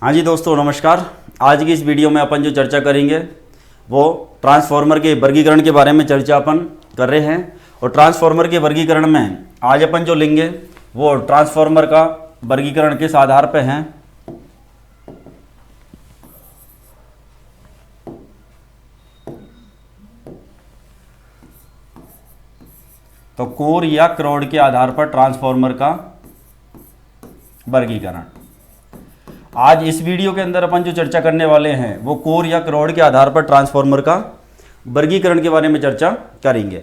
हाँ जी दोस्तों नमस्कार। आज की इस वीडियो में अपन जो चर्चा करेंगे वो ट्रांसफार्मर के वर्गीकरण के बारे में चर्चा अपन कर रहे हैं। और ट्रांसफार्मर के वर्गीकरण में आज अपन जो लेंगे वो ट्रांसफार्मर का वर्गीकरण किस आधार पे है। तो कोर या क्रोड के आधार पर ट्रांसफार्मर का वर्गीकरण। आज इस वीडियो के अंदर अपन जो चर्चा करने वाले हैं वो कोर या क्रोड के आधार पर ट्रांसफार्मर का वर्गीकरण के बारे में चर्चा करेंगे।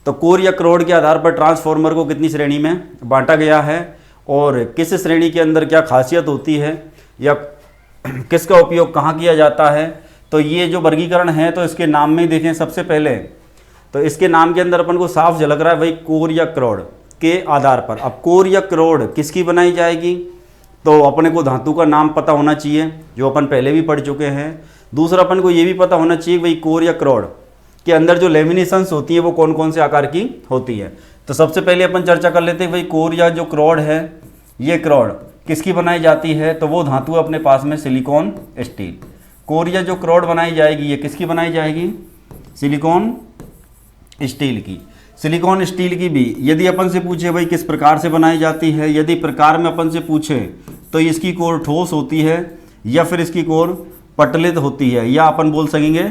तो कोर या क्रोड के आधार पर ट्रांसफार्मर को कितनी श्रेणी में बांटा गया है और किस श्रेणी के अंदर क्या खासियत होती है या किसका उपयोग कहाँ किया जाता है। तो ये जो वर्गीकरण है तो इसके नाम में ही देखें सबसे पहले तो इसके नाम के अंदर अपन को साफ झलक रहा है भाई कोर या क्रोड के आधार पर। अब कोर या क्रोड किसकी बनाई जाएगी तो अपने को धातु का नाम पता होना चाहिए जो अपन पहले भी पढ़ चुके हैं। दूसरा अपन को ये भी पता होना चाहिए भाई कोर या क्रोड के अंदर जो लेमिनेशंस होती है वो कौन कौन से आकार की होती है। तो सबसे पहले अपन चर्चा कर लेते हैं भाई कोर या जो क्रोड है ये क्रोड किसकी बनाई जाती है। तो वो धातु अपने पास में सिलिकॉन स्टील। कोर या जो क्रोड बनाई जाएगी ये किसकी बनाई जाएगी, सिलिकॉन स्टील की। सिलिकॉन स्टील की भी यदि अपन से पूछे भाई किस प्रकार से बनाई जाती है, यदि प्रकार में अपन से पूछे तो इसकी कोर ठोस होती है या फिर इसकी कोर पटलित होती है या अपन बोल सकेंगे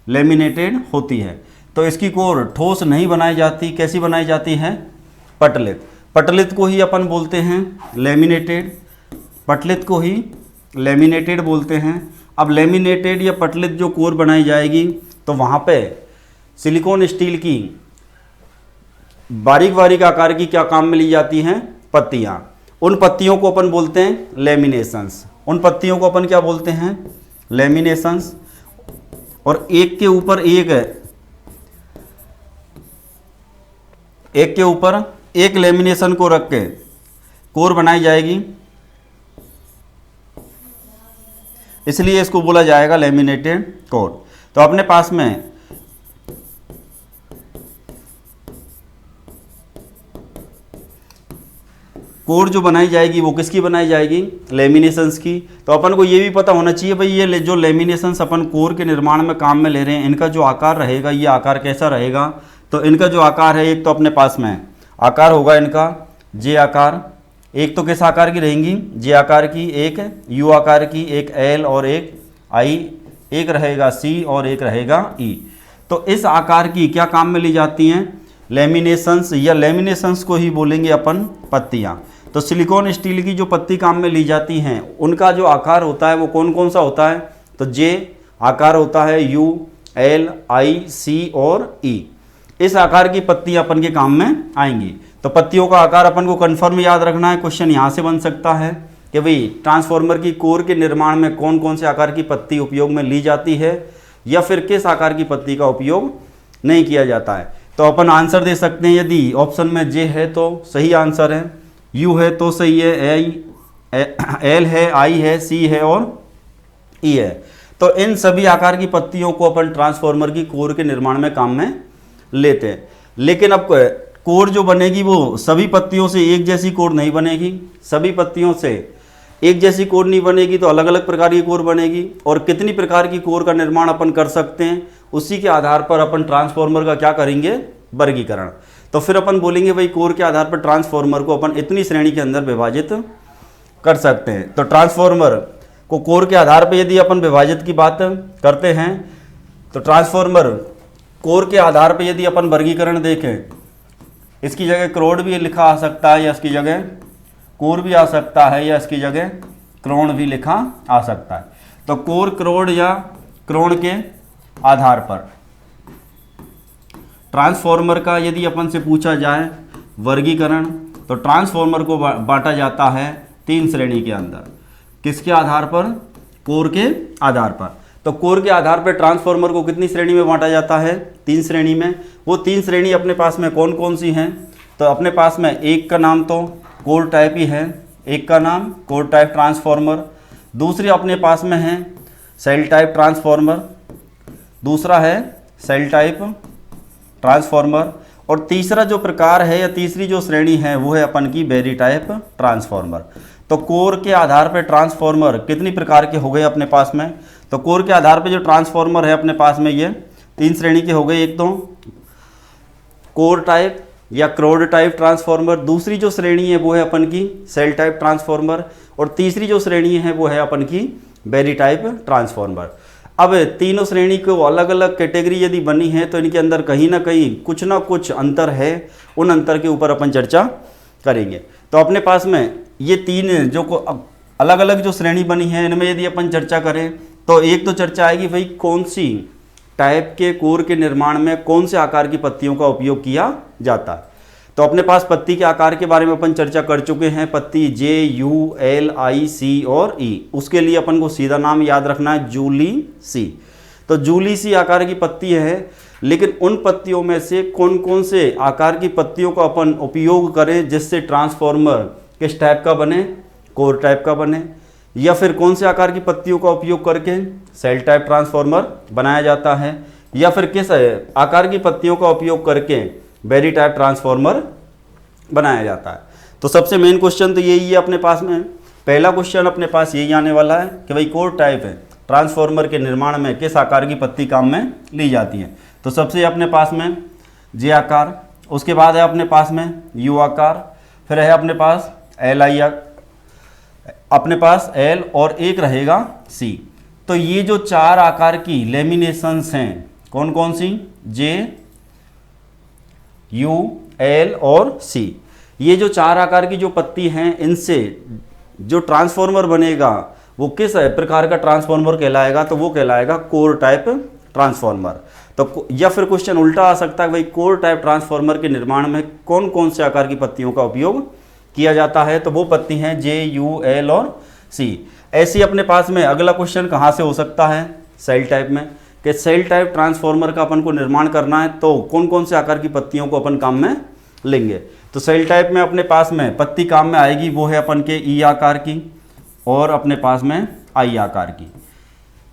लेमिनेटेड होती है। तो इसकी कोर ठोस नहीं बनाई जाती, कैसी बनाई जाती है, पटलित। पटलित को ही अपन बोलते हैं लेमिनेटेड, पटलित को ही लेमिनेटेड बोलते हैं। अब लेमिनेटेड या पटलित जो कोर बनाई जाएगी तो वहाँ पे सिलिकॉन स्टील की बारीक बारीक आकार की क्या काम में ली जाती हैं, पत्तियां। उन पत्तियों को अपन बोलते हैं लेमिनेशंस। उन पत्तियों को अपन क्या बोलते हैं, लेमिनेशंस। और एक के ऊपर एक लेमिनेशन को रख के कोर बनाई जाएगी, इसलिए इसको बोला जाएगा लेमिनेटेड कोर। तो अपने पास में कोर जो बनाई जाएगी वो किसकी बनाई जाएगी, लेमिनेशंस की। तो अपन को ये भी पता होना चाहिए भाई ये जो लेमिनेशंस अपन कोर के निर्माण में काम में ले रहे हैं इनका जो आकार रहेगा ये आकार कैसा रहेगा। तो इनका जो आकार है एक तो अपने पास में आकार होगा इनका जे आकार, एक तो किस आकार की रहेंगी, जे आकार की, एक यू आकार की, एक एल और एक आई, एक रहेगा सी और एक रहेगा ई। तो इस आकार की क्या काम में ली जाती हैं, लेमिनेशंस, या लेमिनेशंस को ही बोलेंगे अपन पत्तियां। तो सिलिकॉन स्टील की जो पत्ती काम में ली जाती हैं उनका जो आकार होता है वो कौन कौन सा होता है, तो जे आकार होता है, यू, एल, आई, सी और ई। इस आकार की पत्ती अपन के काम में आएंगी। तो पत्तियों का आकार अपन को कंफर्म याद रखना है। क्वेश्चन यहाँ से बन सकता है कि भाई ट्रांसफार्मर की कोर के निर्माण में कौन कौन से आकार की पत्ती उपयोग में ली जाती है या फिर किस आकार की पत्ती का उपयोग नहीं किया जाता है। तो अपन आंसर दे सकते हैं, यदि ऑप्शन में जे है तो सही आंसर है, यू है तो सही है, एल है, आई है, सी है और ई है। तो इन सभी आकार की पत्तियों को अपन ट्रांसफार्मर की कोर के निर्माण में काम में लेते हैं। लेकिन अब कोर जो बनेगी वो सभी पत्तियों से एक जैसी कोर नहीं बनेगी, सभी पत्तियों से एक जैसी कोर नहीं बनेगी, तो अलग अलग प्रकार की कोर बनेगी। और कितनी प्रकार की कोर का निर्माण अपन कर सकते हैं उसी के आधार पर अपन ट्रांसफार्मर का क्या करेंगे, वर्गीकरण। तो फिर अपन बोलेंगे भाई कोर के आधार पर ट्रांसफार्मर को अपन इतनी श्रेणी के अंदर विभाजित कर सकते हैं। तो ट्रांसफार्मर को कोर के आधार पर यदि अपन विभाजित की बात करते हैं तो ट्रांसफार्मर कोर के आधार पर यदि अपन वर्गीकरण देखें, इसकी जगह क्रोड भी लिखा आ सकता है या इसकी जगह कोर भी आ सकता है या इसकी जगह क्रोड भी लिखा आ सकता है। तो कोर, क्रोड या क्रोड के आधार पर ट्रांसफार्मर का यदि अपन से पूछा जाए वर्गीकरण तो ट्रांसफार्मर को बांटा जाता है तीन श्रेणी के अंदर। किसके आधार पर, कोर के आधार पर। तो कोर के आधार पर ट्रांसफार्मर को कितनी श्रेणी में बांटा जाता है, तीन श्रेणी में। वो तीन श्रेणी अपने पास में कौन कौन सी हैं, तो अपने पास में एक का नाम तो कोर टाइप ही है, एक का नाम कोर टाइप ट्रांसफार्मर, दूसरी अपने पास में है सेल टाइप ट्रांसफार्मर, दूसरा है सेल टाइप ट्रांसफार्मर, और तीसरा जो प्रकार है या तीसरी जो श्रेणी है वो है अपन की बेरी टाइप ट्रांसफार्मर। तो कोर के आधार पर ट्रांसफॉर्मर कितनी प्रकार के हो गए अपने पास में? तो कोर के आधार पर जो ट्रांसफॉर्मर है अपने पास में ये 3 श्रेणी के हो गए। एक तो कोर टाइप या क्रोड टाइप ट्रांसफॉर्मर, दूसरी जो श्रेणी है वो है अपन की सेल टाइप ट्रांसफॉर्मर, और तीसरी जो श्रेणी है वो है अपन की बेरी टाइप ट्रांसफॉर्मर। अब तीनों श्रेणी को अलग अलग कैटेगरी यदि बनी है तो इनके अंदर कहीं ना कहीं कुछ ना कुछ अंतर है, उन अंतर के ऊपर अपन चर्चा करेंगे। तो अपने पास में ये 3 जो अलग अलग जो श्रेणी बनी है इनमें यदि अपन चर्चा करें तो एक तो चर्चा आएगी भाई कौन सी टाइप के कोर के निर्माण में कौन से आकार की पत्तियों का उपयोग किया जाता है। तो अपने पास पत्ती के आकार के बारे में अपन चर्चा कर चुके हैं, पत्ती जे यू एल आई सी और ई। उसके लिए अपन को सीधा नाम याद रखना है जूली सी। तो जूली सी आकार की पत्ती है, लेकिन उन पत्तियों में से कौन कौन से आकार की पत्तियों का अपन उपयोग करें जिससे ट्रांसफॉर्मर किस टाइप का बने? कोर टाइप का बने। या फिर कौन से आकार की पत्तियों का उपयोग करके सेल टाइप ट्रांसफॉर्मर बनाया जाता है, या फिर किस आकार की पत्तियों का उपयोग करके बेरी टाइप ट्रांसफॉर्मर बनाया जाता है। तो सबसे मेन क्वेश्चन तो यही है अपने पास में। पहला क्वेश्चन अपने पास यही आने वाला है कि भाई कोर टाइप है ट्रांसफॉर्मर के निर्माण में किस आकार की पत्ती काम में ली जाती है। तो सबसे अपने पास में जे आकार, उसके बाद है अपने पास में यू आकार, फिर है अपने पास एल आई, अपने पास एल, और एक रहेगा सी। तो ये जो 4 आकार की लेमिनेशंस हैं कौन कौन सी? जे यू एल और सी। ये जो 4 आकार की जो पत्ती हैं इनसे जो ट्रांसफॉर्मर बनेगा वो किस प्रकार का ट्रांसफॉर्मर कहलाएगा? तो वो कहलाएगा कोर टाइप ट्रांसफॉर्मर। तो या फिर क्वेश्चन उल्टा आ सकता है भाई कोर टाइप ट्रांसफॉर्मर के निर्माण में कौन कौन से आकार की पत्तियों का उपयोग किया जाता है? तो वो पत्ती हैं जे यू एल और सी। ऐसी अपने पास में अगला क्वेश्चन कहाँ से हो सकता है? सेल टाइप में, कि सेल टाइप ट्रांसफॉर्मर का अपन को निर्माण करना है तो कौन कौन से आकार की पत्तियों को अपन काम में लेंगे? तो सेल टाइप में अपने पास में पत्ती काम में आएगी वो है अपन के ई आकार की और अपने पास में आई आकार की।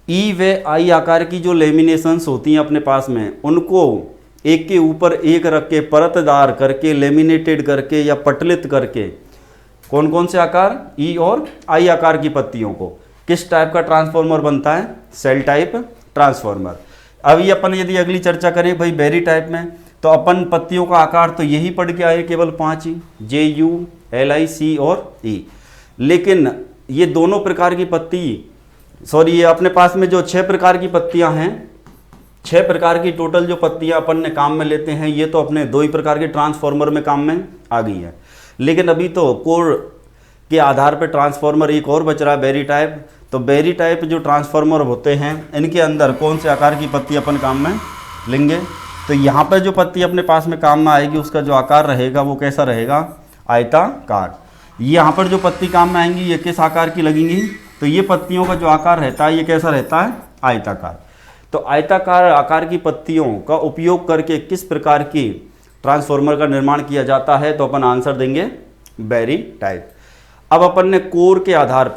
ई व आई आकार की जो लेमिनेशंस होती हैं अपने पास में उनको एक के ऊपर एक रख के परतदार करके लेमिनेटेड करके या पटलित करके कौन कौन से आकार? ई और आई आकार की पत्तियों को किस टाइप का ट्रांसफॉर्मर बनता है? Shell type transformer. अभी अपन यदि अगली चर्चा करें भाई बेरी टाइप में, तो अपन पत्तियों का आकार तो यही पढ़ के आए केवल 5 ही, जे यू एल आई सी और ई। लेकिन ये दोनों प्रकार की पत्ती, सॉरी ये अपने पास में जो 6 प्रकार की पत्तियां हैं, 6 प्रकार की टोटल जो पत्तियां अपन ने काम में लेते हैं ये तो अपने 2 ही प्रकार के ट्रांसफॉर्मर में काम में आ गई है। लेकिन अभी तो कोर के आधार पर ट्रांसफॉर्मर एक और बच रहा है बेरी टाइप। तो बेरी टाइप जो ट्रांसफॉर्मर होते हैं इनके अंदर कौन से आकार की पत्ती अपन काम में लेंगे? तो यहाँ पर जो पत्ती अपने पास में काम में आएगी उसका जो आकार रहेगा वो कैसा रहेगा? आयताकार। यहाँ पर जो पत्ती काम में आएंगी ये किस आकार की लगेंगी? तो ये पत्तियों का जो आकार रहता है ये कैसा रहता है? आयताकार। तो आयताकार आकार की पत्तियों का उपयोग करके किस प्रकार की ट्रांसफॉर्मर का निर्माण किया जाता है? तो अपन आंसर देंगे बेरी टाइप। अब अपन ने कोर के आधार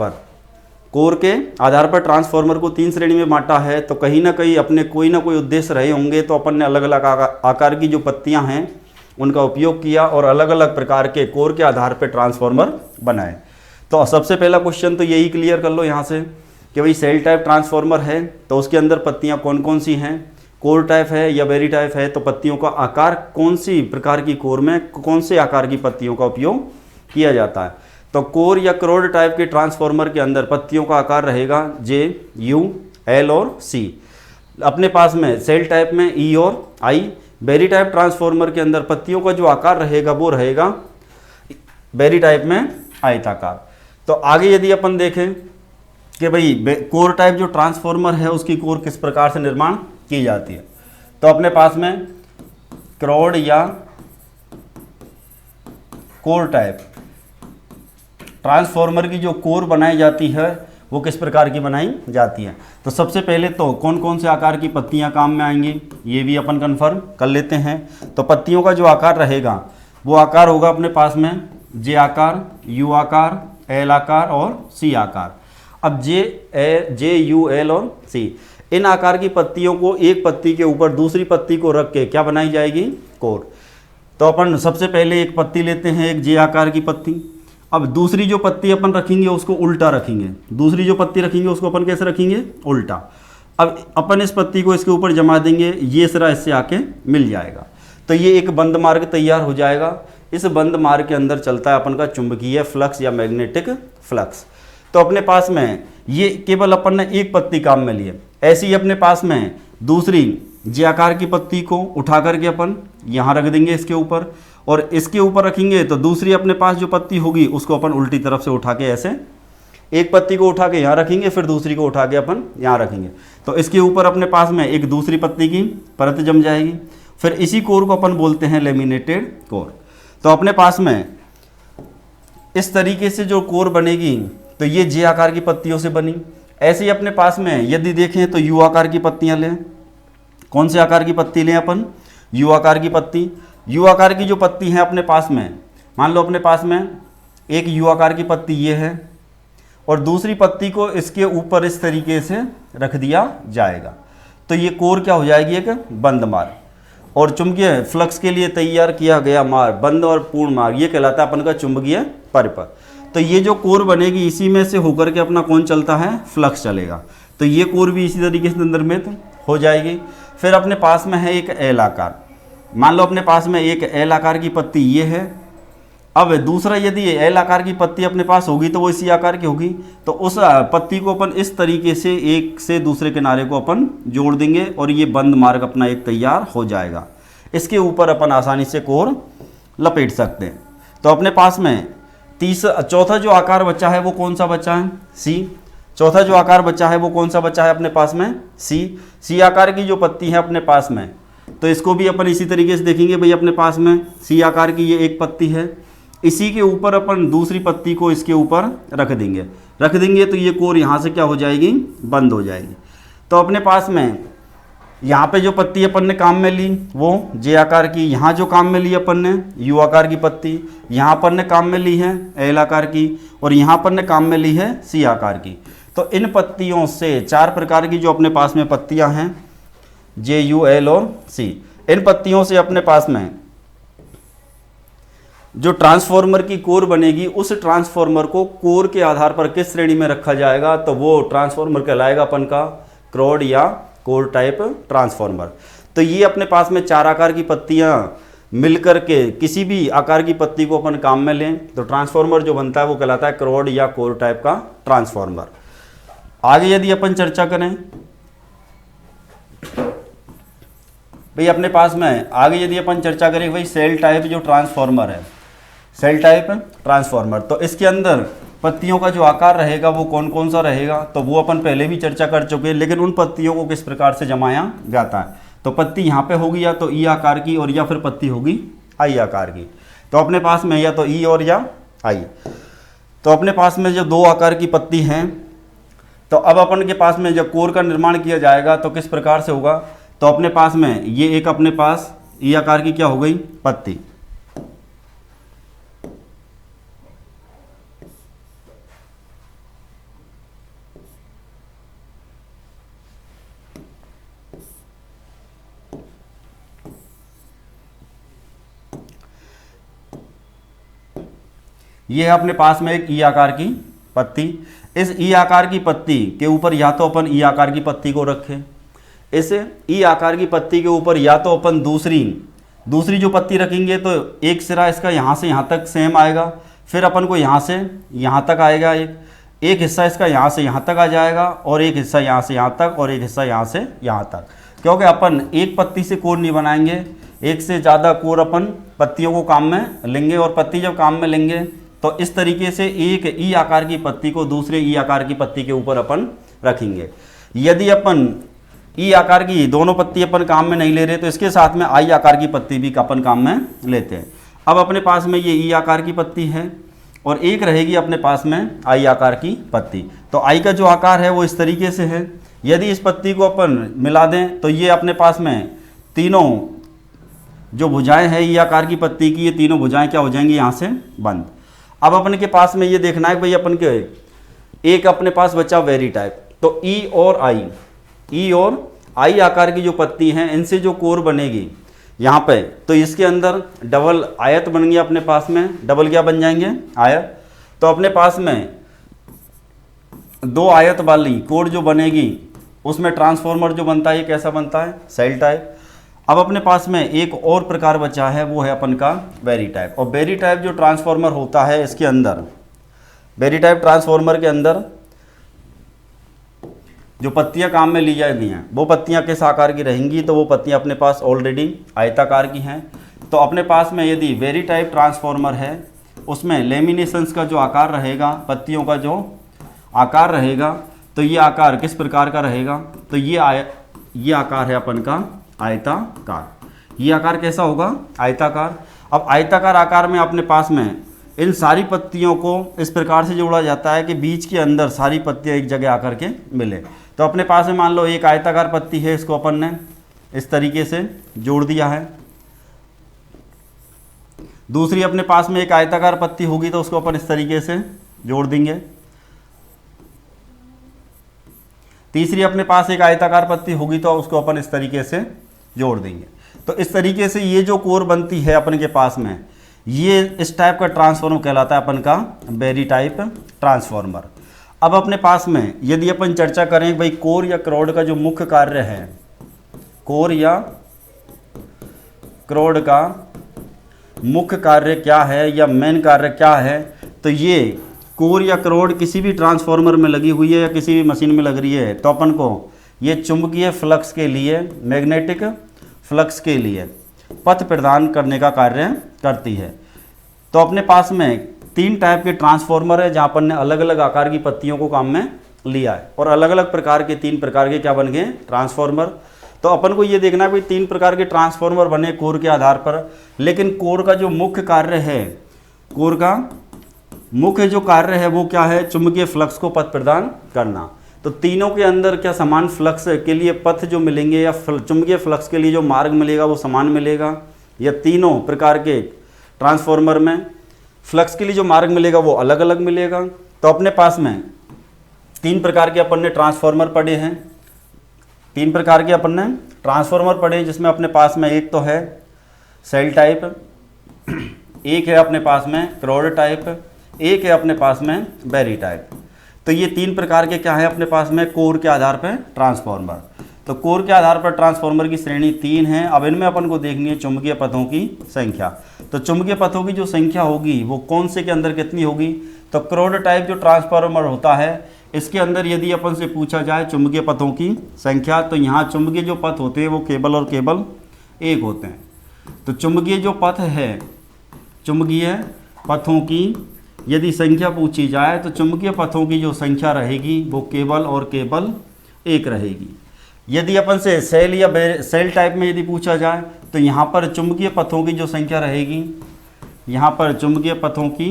पर ट्रांसफॉर्मर को 3 श्रेणी में बांटा है, तो कहीं ना कहीं अपने कोई ना कोई उद्देश्य रहे होंगे, तो अपन ने अलग अलग आकार की जो पत्तियां हैं उनका उपयोग किया और अलग अलग प्रकार के कोर के आधार पर ट्रांसफॉर्मर बनाए। तो सबसे पहला क्वेश्चन तो यही क्लियर कर लो यहाँ से कि भाई सेल टाइप ट्रांसफॉर्मर है तो उसके अंदर पत्तियाँ कौन कौन सी हैं? कोर टाइप है या बेरी टाइप है? तो पत्तियों का आकार कौन सी प्रकार की कोर में कौन से आकार की पत्तियों का उपयोग किया जाता है? तो कोर या क्रोड टाइप के ट्रांसफॉर्मर के अंदर पत्तियों का आकार रहेगा जे यू एल और सी। अपने पास में सेल टाइप में ई और आई। बेरी टाइप ट्रांसफॉर्मर के अंदर पत्तियों का जो आकार रहेगा वो रहेगा बेरी टाइप में आयताकार। तो आगे यदि अपन देखें कि भाई कोर टाइप जो ट्रांसफॉर्मर है उसकी कोर किस प्रकार से निर्माण की जाती है, तो अपने पास में क्रोड या कोर टाइप ट्रांसफॉर्मर की जो कोर बनाई जाती है वो किस प्रकार की बनाई जाती है। तो सबसे पहले तो कौन कौन से आकार की पत्तियां काम में आएंगी ये भी अपन कंफर्म कर लेते हैं। तो पत्तियों का जो आकार रहेगा वो आकार होगा अपने पास में जे आकार, यू आकार, एल आकार और सी आकार। अब जे यू एल और सी इन आकार की पत्तियों को एक पत्ती के ऊपर दूसरी पत्ती को रख के क्या बनाई जाएगी? कोर। तो अपन सबसे पहले एक पत्ती लेते हैं, एक जे आकार की पत्ती। अब दूसरी जो पत्ती अपन रखेंगे उसको उल्टा रखेंगे, दूसरी जो पत्ती रखेंगे उसको अपन कैसे रखेंगे, उल्टा। अब अपन इस पत्ती को इसके ऊपर जमा देंगे, ये सिरा इससे आके मिल जाएगा, तो ये एक बंद मार्ग तैयार हो जाएगा। इस बंद मार्ग के अंदर चलता है अपन का चुंबकीय फ्लक्स या मैग्नेटिक फ्लक्स। तो अपने पास में ये केवल अपन ने एक पत्ती काम में लिए, ऐसे ही अपने पास में दूसरी जे आकार की पत्ती को उठा करके अपन यहाँ रख देंगे इसके ऊपर, और इसके ऊपर रखेंगे तो दूसरी अपने पास जो पत्ती होगी उसको अपन उल्टी तरफ से उठा के ऐसे एक पत्ती को उठा के यहाँ रखेंगे, फिर दूसरी को उठा के अपन यहाँ रखेंगे, तो इसके ऊपर अपने पास में एक दूसरी पत्ती की परत जम जाएगी। फिर इसी कोर को अपन बोलते हैं लेमिनेटेड कोर। तो अपने पास में इस तरीके से जो कोर बनेगी तो ये जे आकार की पत्तियों से बनी। ऐसे ही अपने पास में यदि देखें तो यू आकार की पत्तियाँ लें। कौन से आकार की पत्ती लें अपन, यू आकार की पत्ती। यू आकार की जो पत्ती है अपने पास में, मान लो अपने पास में एक यू आकार की पत्ती ये है और दूसरी पत्ती को इसके ऊपर इस तरीके से रख दिया जाएगा, तो ये कोर क्या हो जाएगी, एक बंद मार्ग। और चुंबकीय फ्लक्स के लिए तैयार किया गया मार्ग, बंद और पूर्ण मार्ग, ये कहलाता है अपन का चुंबकीय परिपथ। तो ये जो कोर बनेगी इसी में से होकर के अपना कौन चलता है, फ्लक्स चलेगा, तो ये कोर भी इसी तरीके से निर्मित हो जाएगी। फिर अपने पास में है एक एल आकार, मान लो अपने पास में एक एल आकार की पत्ती ये है। अब दूसरा यदि एल आकार की पत्ती अपने पास होगी तो वो इसी आकार की होगी, तो उस पत्ती को अपन इस तरीके से एक से दूसरे किनारे को अपन जोड़ देंगे और ये बंद मार्ग अपना एक तैयार हो जाएगा। इसके ऊपर अपन आसानी से कोर लपेट सकते हैं। तो अपने पास में चौथा जो आकार बचा है वो कौन सा बचा है, सी। चौथा जो आकार बचा है वो कौन सा बचा है अपने पास में, सी आकार की जो पत्ती है अपने पास में, तो इसको भी अपन इसी तरीके से देखेंगे भाई। अपने पास में सी आकार की ये एक पत्ती है, इसी के ऊपर अपन दूसरी पत्ती को इसके ऊपर रख देंगे तो ये कोर यहाँ से क्या हो जाएगी, बंद हो जाएगी। तो अपने पास में यहाँ पे जो पत्ती अपन ने काम में ली वो जे आकार की, यहाँ जो काम में ली अपन ने यू आकार की पत्ती, यहाँ पर ने काम में ली है एल आकार की, और यहाँ पर ने काम में ली है सी आकार की। तो इन पत्तियों से चार प्रकार की जो अपने पास में पत्तियाँ हैं, जे यू एल और सी, इन पत्तियों से अपने पास में जो ट्रांसफॉर्मर की कोर बनेगी, उस ट्रांसफॉर्मर को कोर के आधार पर किस श्रेणी में रखा जाएगा, तो वो ट्रांसफॉर्मर कहलाएगा अपन का क्रॉड या कोर टाइप ट्रांसफॉर्मर। तो ये अपने पास में चार आकार की पत्तियां मिलकर के किसी भी आकार की पत्ती को अपन काम में लें तो ट्रांसफॉर्मर जो बनता है वो कहलाता है क्रॉड या कोर टाइप का ट्रांसफॉर्मर। आगे यदि अपन चर्चा करें भाई, अपने पास में आगे यदि अपन चर्चा करें भाई सेल टाइप जो ट्रांसफॉर्मर है, सेल टाइप ट्रांसफॉर्मर, तो इसके अंदर पत्तियों का जो आकार रहेगा वो कौन कौन सा रहेगा, तो वो अपन पहले भी चर्चा कर चुके हैं। लेकिन उन पत्तियों को किस प्रकार से जमाया जाता है, तो पत्ती यहाँ पे होगी या तो ई आकार की और या फिर पत्ती होगी आई आकार की। तो अपने पास में या तो ई और या आई। तो अपने पास में जो दो आकार की पत्ती हैं, तो अब अपन के पास में जब कोर का निर्माण किया जाएगा तो किस प्रकार से होगा, तो अपने पास में ये एक अपने पास ई आकार की क्या हो गई पत्ती, ये है अपने पास में एक ई आकार की पत्ती। इस ई आकार की पत्ती के ऊपर या तो अपन ई आकार की पत्ती को रखें, इस ई आकार की पत्ती के ऊपर या तो अपन दूसरी जो पत्ती रखेंगे तो एक सिरा इसका यहाँ से यहाँ तक सेम आएगा, फिर अपन को यहाँ से यहाँ तक आएगा, एक हिस्सा इसका यहाँ से यहाँ तक आ जाएगा और एक हिस्सा यहाँ से यहाँ तक और एक हिस्सा यहाँ से यहाँ तक। क्योंकि अपन एक पत्ती से कोर नहीं बनाएंगे, एक से ज़्यादा कोर अपन पत्तियों को काम में लेंगे, और पत्ती जब काम में लेंगे तो इस तरीके से एक ई आकार की पत्ती को दूसरे ई आकार की पत्ती के ऊपर अपन रखेंगे। यदि अपन ई आकार की दोनों पत्ती अपन काम में नहीं ले रहे तो इसके साथ में आई आकार की पत्ती भी अपन काम में लेते हैं। अब अपने पास में ये ई आकार की पत्ती है और एक रहेगी अपने पास में आई आकार की पत्ती। तो आई का जो आकार है वो इस तरीके से है। यदि इस पत्ती को अपन मिला दें तो ये अपने पास में तीनों जो भुजाएं हैं ई आकार की पत्ती की, ये तीनों भुजाएं क्या हो जाएंगी यहाँ से बंद। अब अपने के पास में ये देखना है भाई, अपन के एक अपने पास बचा वेरी टाइप, तो ई और आई आकार की जो पत्ती हैं इनसे जो कोर बनेगी यहाँ पे, तो इसके अंदर डबल आयत बन गया अपने पास में। डबल क्या बन जाएंगे, आयत। तो अपने पास में दो आयत वाली कोर जो बनेगी उसमें ट्रांसफॉर्मर जो बनता है ये कैसा बनता है, सेल टाइप। अब अपने पास में एक और प्रकार बचा है, वो है अपन का बेरी टाइप। और बेरी टाइप जो ट्रांसफॉर्मर होता है इसके अंदर, बेरी टाइप ट्रांसफॉर्मर के अंदर जो पत्तियां काम में ली जाती हैं वो पत्तियां किस आकार की रहेंगी, तो वो पत्तियां अपने पास ऑलरेडी आयताकार की हैं। तो अपने पास में यदि बेरी टाइप ट्रांसफॉर्मर है उसमें लेमिनेशंस का जो आकार रहेगा, पत्तियों का जो आकार रहेगा, तो ये आकार किस प्रकार का रहेगा, तो ये आकार है अपन का आयताकार। ये आकार कैसा होगा, आयताकार। अब आयताकार आकार में अपने पास में इन सारी पत्तियों को इस प्रकार से जोड़ा जाता है कि बीच के अंदर सारी पत्तियां एक जगह आकर के मिले। तो अपने पास में मान लो एक आयताकार पत्ती है, इसको अपन ने इस तरीके से जोड़ दिया है। दूसरी अपने पास में एक आयताकार पत्ती होगी तो उसको अपन इस तरीके से जोड़ देंगे। तीसरी अपने पास एक आयताकार पत्ती होगी तो उसको अपन इस तरीके से जोड़ देंगे। तो इस तरीके से ये जो कोर बनती है अपन के पास में, ये इस टाइप का ट्रांसफॉर्मर कहलाता है अपन का बेरी टाइप ट्रांसफॉर्मर। अब अपने पास में यदि अपन चर्चा करें भाई कोर या क्रोड का जो मुख्य कार्य है, कोर या क्रोड का मुख्य कार्य क्या है या मेन कार्य क्या है, तो ये कोर या क्रोड किसी भी ट्रांसफॉर्मर में लगी हुई है या किसी भी मशीन में लग रही है तो अपन को ये चुंबकीय फ्लक्स के लिए, मैग्नेटिक फ्लक्स के लिए पथ प्रदान करने का कार्य करती है। तो अपने पास में 3 टाइप के ट्रांसफॉर्मर है जहाँ अपन ने अलग अलग आकार की पत्तियों को काम में लिया है और अलग अलग प्रकार के 3 प्रकार के क्या बन गए, ट्रांसफॉर्मर। तो अपन को ये देखना है भाई 3 प्रकार के ट्रांसफॉर्मर बने कोर के आधार पर, लेकिन कोर का जो मुख्य कार्य है, कोर का मुख्य जो कार्य है वो क्या है, चुंबकीय फ्लक्स को पथ प्रदान करना। तो तीनों के अंदर क्या समान फ्लक्स के लिए पथ जो मिलेंगे या चुंबकीय फ्लक्स के लिए जो मार्ग मिलेगा वो समान मिलेगा, या तीनों प्रकार के ट्रांसफॉर्मर में फ्लक्स के लिए जो मार्ग मिलेगा वो अलग अलग मिलेगा। तो अपने पास में 3 प्रकार के अपन ने ट्रांसफॉर्मर पढ़े हैं, 3 प्रकार के अपन ने ट्रांसफॉर्मर पढ़े, जिसमें अपने पास में एक तो है सेल टाइप, एक है अपने पास में क्रोड टाइप, एक है अपने पास में बेरी टाइप। तो ये 3 प्रकार के क्या है अपने पास में कोर के आधार पर ट्रांसफॉर्मर। तो कोर के आधार पर ट्रांसफॉर्मर की श्रेणी 3 है। अब इनमें अपन को देखनी है चुंबकीय पथों की संख्या। तो चुंबकीय पथों की जो संख्या होगी वो कौन से के अंदर कितनी होगी, तो क्रोड टाइप जो ट्रांसफॉर्मर होता है इसके अंदर यदि अपन से पूछा जाए चुंबकीय पथों की संख्या, तो यहाँ चुंबकीय जो पथ होते हैं वो केवल और केवल एक होते हैं। तो चुंबकीय जो पथ है, चुंबकीय पथों की यदि संख्या पूछी जाए तो चुंबकीय पथों की जो संख्या रहेगी वो केवल और केवल एक रहेगी। यदि अपन से सेल या सेल टाइप में यदि पूछा जाए तो यहाँ पर चुंबकीय पथों की जो संख्या रहेगी, यहाँ पर चुंबकीय पथों की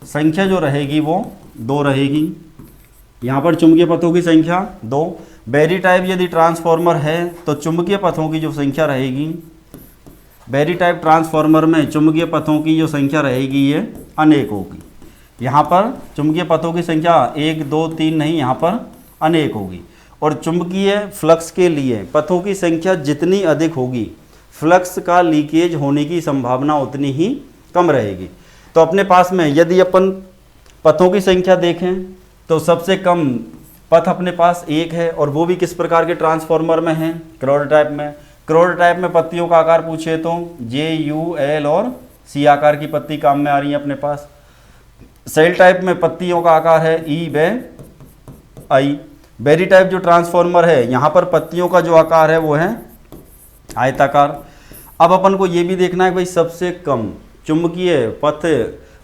संख्या जो रहेगी वो 2 रहेगी। यहाँ पर चुंबकीय पथों की संख्या 2। बेरी टाइप यदि ट्रांसफॉर्मर है तो चुंबकीय पथों की जो संख्या रहेगी, बेरी टाइप ट्रांसफॉर्मर में चुंबकीय पथों की जो संख्या रहेगी ये अनेक होगी। यहाँ पर चुंबकीय पथों की संख्या 1, 2, 3 नहीं, यहाँ पर अनेक होगी। और चुंबकीय फ्लक्स के लिए पथों की संख्या जितनी अधिक होगी, फ्लक्स का लीकेज होने की संभावना उतनी ही कम रहेगी। तो अपने पास में यदि अपन पथों की संख्या देखें तो सबसे कम पथ अपने पास 1 है, और वो भी किस प्रकार के ट्रांसफॉर्मर में है, क्रोड टाइप में। क्रोड टाइप में पत्तियों का आकार पूछे तो J, U, L और C आकार की पत्ती काम में आ रही है अपने पास। सेल टाइप में पत्तियों का आकार है E व I। बेरी टाइप जो ट्रांसफॉर्मर है यहाँ पर पत्तियों का जो आकार है वो है आयताकार। अब अपन को ये भी देखना है भाई सबसे कम चुंबकीय पथ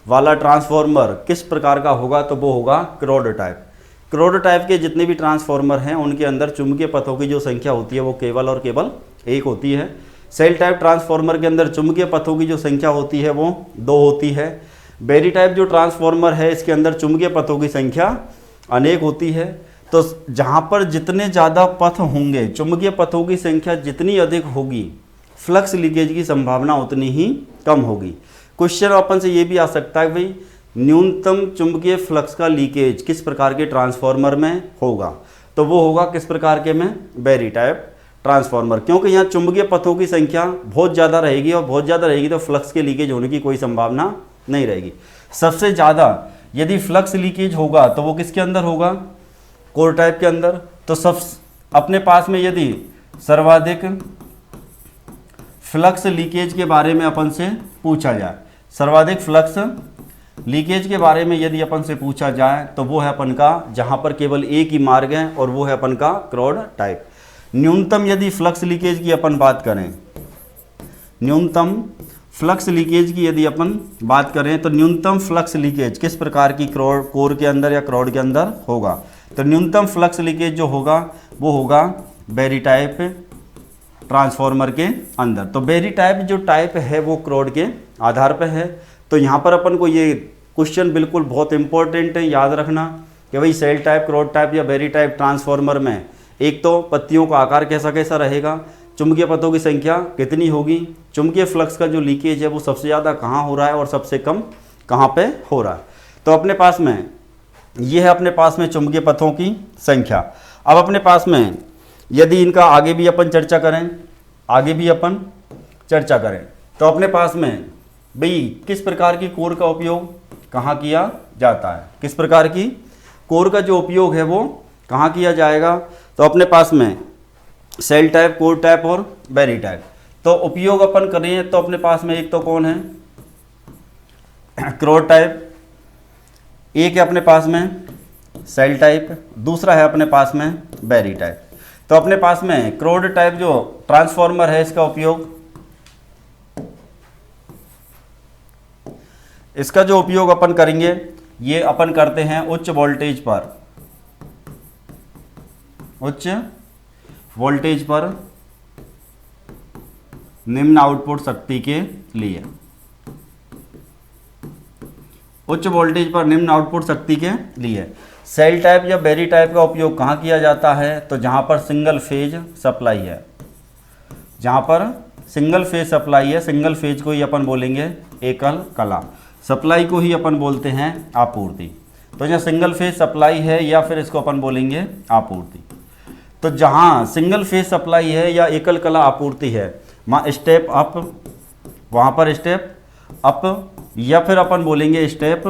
वाला ट्रांसफॉर्मर किस प्रकार का होगा, तो वो होगा क्रोड टाइप। क्रोड टाइप के जितने भी ट्रांसफॉर्मर हैं उनके अंदर चुंबकीय पथों की जो संख्या होती है वो केवल और केवल 1 होती है। सेल टाइप ट्रांसफॉर्मर के अंदर चुंबकीय पथों की जो संख्या होती है वो 2 होती है। बेरी टाइप जो ट्रांसफॉर्मर है इसके अंदर चुंबकीय पथों की संख्या अनेक होती है। तो जहाँ पर जितने ज़्यादा पथ होंगे, चुंबकीय पथों की संख्या जितनी अधिक होगी, फ्लक्स लीकेज की संभावना उतनी ही कम होगी। क्वेश्चन अपन से ये भी आ सकता है भाई न्यूनतम चुंबकीय फ्लक्स का लीकेज किस प्रकार के ट्रांसफॉर्मर में होगा, तो वो होगा किस प्रकार के में, बेरी टाइप ट्रांसफॉर्मर। क्योंकि यहाँ चुंबकीय पथों की संख्या बहुत ज़्यादा रहेगी, और बहुत ज़्यादा रहेगी तो फ्लक्स के लीकेज होने की कोई संभावना नहीं रहेगी। सबसे ज़्यादा यदि फ्लक्स लीकेज होगा तो वो किसके अंदर होगा, कोर टाइप के अंदर। तो सब अपने पास में यदि सर्वाधिक फ्लक्स लीकेज के बारे में अपन से पूछा जाए, सर्वाधिक फ्लक्स लीकेज के बारे में यदि अपन से पूछा जाए तो वो है अपन का, जहाँ पर केवल एक ही मार्ग है और वो है अपन का क्रोड टाइप। न्यूनतम यदि फ्लक्स लीकेज की अपन बात करें, न्यूनतम फ्लक्स लीकेज की यदि अपन बात करें तो न्यूनतम फ्लक्स लीकेज किस प्रकार की कोर के अंदर या क्रोड के अंदर होगा, तो न्यूनतम फ्लक्स लीकेज जो होगा वो होगा बेरी टाइप ट्रांसफॉर्मर के अंदर। तो बेरी टाइप जो टाइप है वो क्रोड के आधार पर है। तो यहाँ पर अपन को ये क्वेश्चन बिल्कुल बहुत इंपॉर्टेंट है, याद रखना कि भाई सेल टाइप, क्रोड टाइप या बेरी टाइप ट्रांसफॉर्मर में एक तो पत्तियों का आकार कैसा कैसा रहेगा, चुंबकीय पथों की संख्या कितनी होगी, चुंबकीय फ्लक्स का जो लीकेज है वो सबसे ज़्यादा कहाँ हो रहा है और सबसे कम कहाँ पे हो रहा है। तो अपने पास में ये है अपने पास में चुंबकीय पथों की संख्या। अब अपने पास में यदि इनका आगे भी अपन चर्चा करें, आगे भी अपन चर्चा करें तो अपने पास में भाई किस प्रकार की कोर का उपयोग कहाँ किया जाता है, किस प्रकार की कोर का जो उपयोग है वो कहाँ किया जाएगा। तो अपने पास में सेल टाइप, कोर टाइप और बेरी टाइप। तो उपयोग अपन करें तो अपने पास में एक तो कौन है, क्रोड टाइप, एक है अपने पास में सेल टाइप, दूसरा है अपने पास में बेरी टाइप। तो अपने पास में क्रोड टाइप जो ट्रांसफॉर्मर है इसका उपयोग, इसका जो उपयोग अपन करेंगे ये अपन करते हैं उच्च वोल्टेज पर, उच्च वोल्टेज पर निम्न आउटपुट शक्ति के लिए, उच्च वोल्टेज पर निम्न आउटपुट शक्ति के लिए। सेल टाइप या बेरी टाइप का उपयोग कहाँ किया जाता है, तो जहाँ पर सिंगल फेज सप्लाई है, जहाँ पर सिंगल फेज सप्लाई है, सिंगल फेज को ही अपन बोलेंगे एकल कला, सप्लाई को ही अपन बोलते हैं आपूर्ति। तो यहाँ सिंगल फेज सप्लाई है या फिर इसको अपन बोलेंगे आपूर्ति। तो जहाँ सिंगल फेज सप्लाई है या एकल कला आपूर्ति है वहाँ स्टेप अप, वहाँ पर स्टेप अप या फिर अपन बोलेंगे स्टेप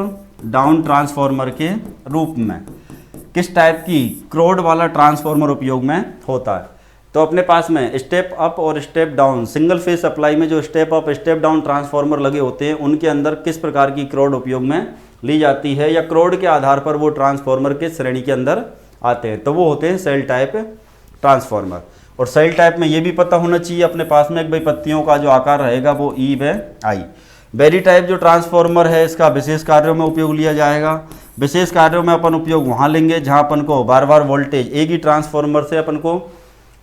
डाउन ट्रांसफॉर्मर के रूप में किस टाइप की, क्रोड वाला ट्रांसफॉर्मर उपयोग में होता है। तो अपने पास में स्टेप अप और step down, single phase supply में जो step up step down transformer लगे होते हैं उनके अंदर किस प्रकार की क्रोड उपयोग में ली जाती है या क्रोड के आधार पर वो ट्रांसफॉर्मर किस श्रेणी के अंदर आते हैं, तो वो होते हैं सेल टाइप ट्रांसफॉर्मर। और सेल टाइप में ये भी पता होना चाहिए अपने पास में कि भाई पत्तियों का जो आकार रहेगा वो ई व आई। बेरी टाइप जो ट्रांसफॉर्मर है इसका विशेष कार्यों में उपयोग लिया जाएगा। विशेष कार्यों में अपन उपयोग वहाँ लेंगे जहाँ अपन को बार बार वोल्टेज, एक ही ट्रांसफॉर्मर से अपन को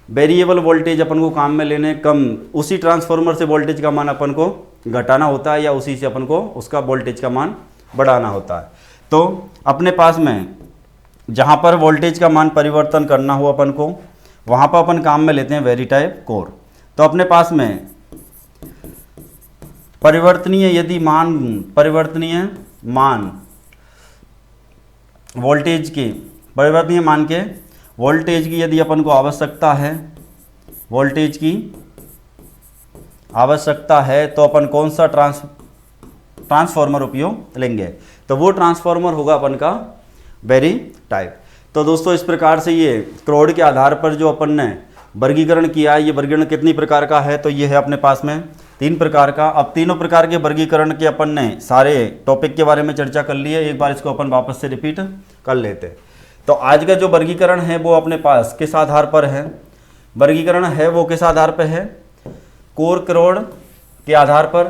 वेरिएबल वोल्टेज अपन को काम में लेने, कम उसी ट्रांसफॉर्मर से वोल्टेज का मान अपन को घटाना होता है या उसी से अपन को उसका वोल्टेज का मान बढ़ाना होता है। तो अपने पास में जहाँ पर वोल्टेज का मान परिवर्तन करना हो अपन को वहाँ पर अपन काम में लेते हैं वेरी टाइप कोर। तो अपने पास में परिवर्तनीय यदि मान, परिवर्तनीय मान वोल्टेज की, परिवर्तनीय मान के वोल्टेज की यदि अपन को आवश्यकता है, वोल्टेज की आवश्यकता है तो अपन कौन सा ट्रांसफॉर्मर उपयोग लेंगे, तो वो ट्रांसफॉर्मर होगा अपन का बेरी टाइप। तो दोस्तों इस प्रकार से ये क्रोड के आधार पर जो अपन ने वर्गीकरण किया है, ये वर्गीकरण कितनी प्रकार का है, तो ये है अपने पास में 3 प्रकार का। अब तीनों प्रकार के वर्गीकरण के अपन ने सारे टॉपिक के बारे में चर्चा कर ली है, एक बार इसको अपन वापस से रिपीट कर लेते हैं। तो आज का जो वर्गीकरण है वो अपने पास किस आधार पर है, वर्गीकरण है वो किस आधार पर है, कोर क्रोड के आधार पर।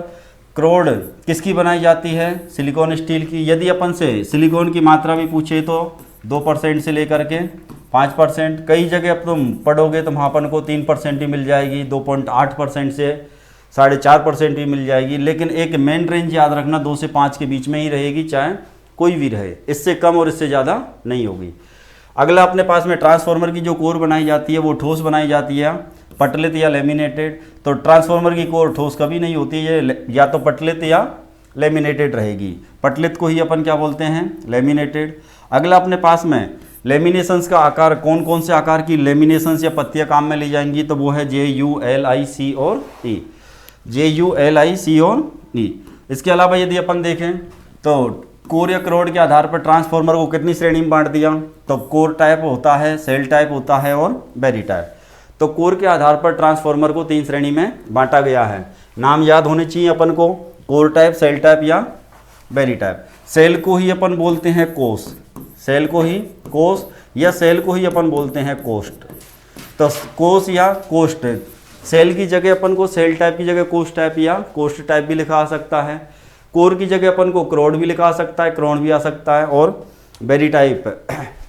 क्रोड किसकी बनाई जाती है, सिलिकॉन स्टील की। यदि अपन से सिलिकॉन की मात्रा भी पूछे तो 2% से लेकर के 5%, कई जगह अब तुम पढ़ोगे तो वहाँ अपन को 3% ही मिल जाएगी, 2.8% से 4.5% भी मिल जाएगी। लेकिन एक मेन रेंज याद रखना 2 से 5 के बीच में ही रहेगी, चाहे कोई भी रहे, इससे कम और इससे ज़्यादा नहीं होगी। अगला अपने पास में ट्रांसफॉर्मर की जो कोर बनाई जाती है वो ठोस बनाई जाती है, पटलित या लेमिनेटेड। तो ट्रांसफॉर्मर की कोर ठोस कभी नहीं होती है, या तो पटलित या लेमिनेटेड रहेगी। पटलित को ही अपन क्या बोलते हैं, लेमिनेटेड। अगला अपने पास में लेमिनेशंस का आकार, कौन कौन से आकार की लेमिनेशंस या पत्तियां काम में ली जाएंगी, तो वो है JULIC और E, JULIC और E। इसके अलावा यदि अपन देखें तो कोर या क्रोड के आधार पर ट्रांसफॉर्मर को कितनी श्रेणी में बांट दिया, तो कोर टाइप होता है, सेल टाइप होता है और बेरी टाइप। तो कोर के आधार पर ट्रांसफॉर्मर को 3 श्रेणी में बांटा गया है। नाम याद होने चाहिए अपन को, कोर टाइप, सेल टाइप या बेरी टाइप। सेल को ही अपन बोलते हैं कोष, सेल को ही कोष या सेल को ही अपन बोलते हैं कोष्ठ। तो कोष या कोष्ठ, सेल की जगह अपन को सेल टाइप की जगह कोष टाइप या कोष्ठ टाइप भी लिखा आ सकता है। कोर की जगह अपन को क्रोड भी लिखा आ सकता है, क्रोन भी आ सकता है और बेरी टाइप।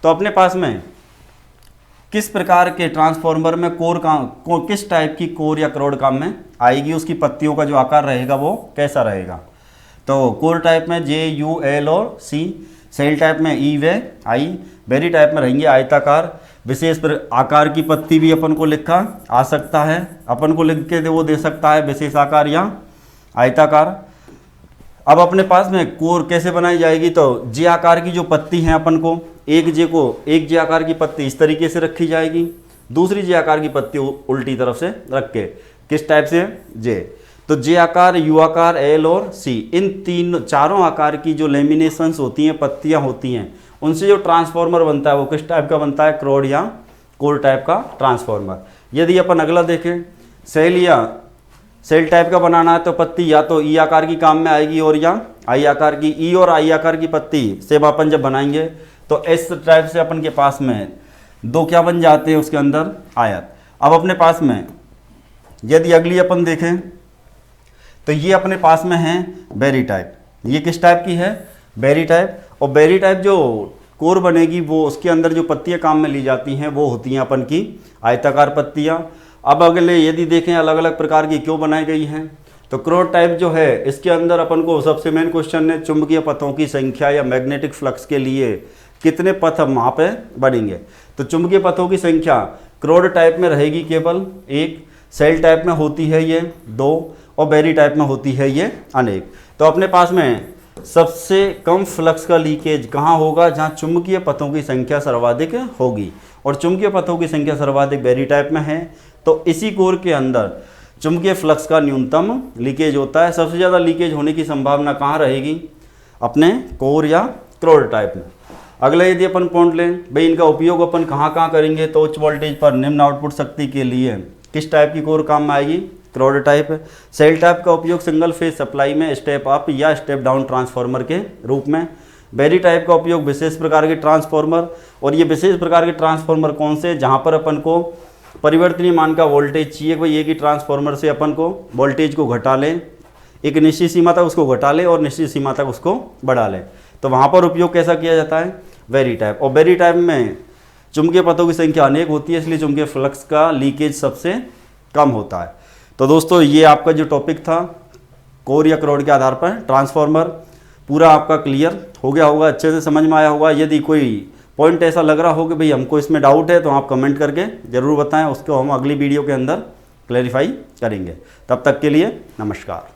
तो अपने पास में किस प्रकार के ट्रांसफॉर्मर में किस टाइप की कोर या क्रोड काम में आएगी, उसकी पत्तियों का जो आकार रहेगा वो कैसा रहेगा। तो कोर टाइप में J, U, L और C, सेल टाइप में E व I, बेरी टाइप में रहेंगे आयताकार। विशेष आकार की पत्ती भी अपन को लिखा आ सकता है, अपन को लिख के वो दे सकता है विशेष आकार या आयताकार। अब अपने पास में कोर कैसे बनाई जाएगी, तो J आकार की जो पत्ती है अपन को एक J आकार की पत्ती इस तरीके से रखी जाएगी, दूसरी J आकार की पत्ती उल्टी तरफ से रख के, किस टाइप से J। तो J आकार, U आकार, L और C, इन चारों आकार की जो लेमिनेशंस होती हैं, पत्तियां होती हैं, उनसे जो ट्रांसफॉर्मर बनता है वो किस टाइप का बनता है, क्रोड या कोर टाइप का ट्रांसफॉर्मर। यदि अपन अगला देखें, सेल या सेल टाइप का बनाना है तो पत्ती या तो E आकार की काम में आएगी और या I आकार की। E और I आकार की पत्ती से अपन जब बनाएंगे तो इस टाइप से अपन के पास में 2 क्या बन जाते हैं उसके अंदर, आयत। अब अपने पास में यदि अगली अपन देखें तो ये अपने पास में है बेरी टाइप। ये किस टाइप की है, बेरी टाइप। और बेरी टाइप जो कोर बनेगी वो उसके अंदर जो पत्तियां काम में ली जाती हैं वो होती हैं अपन की आयताकार पत्तियां। अब अगले यदि देखें अलग अलग प्रकार की क्यों बनाई गई हैं, तो क्रोड टाइप जो है इसके अंदर अपन को सबसे मेन क्वेश्चन है चुंबकीय पथों की संख्या या मैग्नेटिक फ्लक्स के लिए कितने पथ हम वहाँ पे बनेंगे। तो चुंबकीय पथों की संख्या क्रोड टाइप में रहेगी केवल 1, सेल टाइप में होती है ये 2 और बेरी टाइप में होती है ये अनेक। तो अपने पास में सबसे कम फ्लक्स का लीकेज कहाँ होगा, जहाँ चुंबकीय पथों की संख्या सर्वाधिक होगी, और चुंबकीय पथों की संख्या सर्वाधिक बेरी टाइप में है। तो इसी कोर के अंदर चुंबकीय फ्लक्स का न्यूनतम लीकेज होता है। सबसे ज़्यादा लीकेज होने की संभावना कहाँ रहेगी, अपने कोर या क्रोड टाइप में। अगला यदि अपन पॉइंट लें, भाई इनका उपयोग अपन कहाँ कहाँ करेंगे, तो उच्च वोल्टेज पर निम्न आउटपुट शक्ति के लिए किस टाइप की कोर काम में आएगी, क्रोड टाइप। सेल टाइप का उपयोग सिंगल फेज सप्लाई में स्टेप अप या स्टेप डाउन ट्रांसफार्मर के रूप में। बेरी टाइप का उपयोग विशेष प्रकार के ट्रांसफार्मर, और ये विशेष प्रकार के ट्रांसफार्मर कौन से, जहाँ पर अपन को परिवर्तनीय मान का वोल्टेज चाहिए, कोई एक ही ट्रांसफार्मर से अपन को वोल्टेज को घटा लें, एक निश्चित सीमा तक उसको घटा लें और निश्चित सीमा तक उसको बढ़ा लें। तो वहाँ पर उपयोग कैसा किया जाता है, बेरी टाइप। और बेरी टाइप में चुंबकीय पथों की संख्या अनेक होती है, इसलिए चुंबकीय फ्लक्स का लीकेज सबसे कम होता है। तो दोस्तों ये आपका जो टॉपिक था कोर या क्रोड के आधार पर ट्रांसफार्मर, पूरा आपका क्लियर हो गया होगा, अच्छे से समझ में आया होगा। यदि कोई पॉइंट ऐसा लग रहा हो कि भाई हमको इसमें डाउट है तो आप कमेंट करके ज़रूर बताएं, उसको हम अगली वीडियो के अंदर क्लैरिफाई करेंगे। तब तक के लिए नमस्कार।